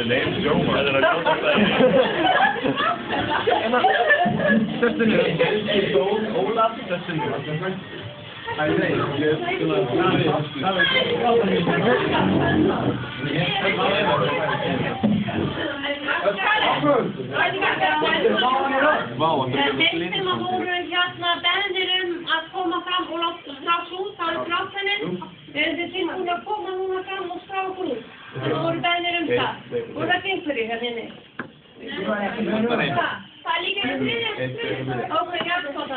neem zomaar. Tussen nu. Olaf, tussen nu. Ben derim att komma fram och lustration, ta en plats henne. Det finns några komma några fram och stration. Och ben derim ta. Och det finns för det henne. Falliga det. Okej, jag tar det.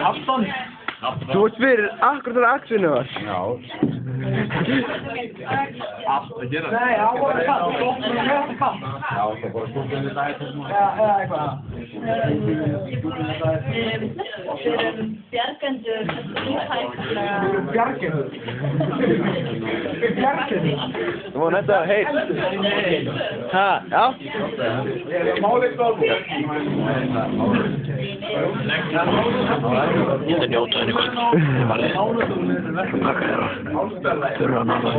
Haftan. Haftan. Du wordt weer achter de actie nu. Nou. Nee, hij wordt vast. Nou, dat wordt goed in de tijd. Ja, ik wel. Bjarken Gewoon net daar, hey. Ha, ja? Inte ni åt henne gott. Vale. Cacaro. Pero no lo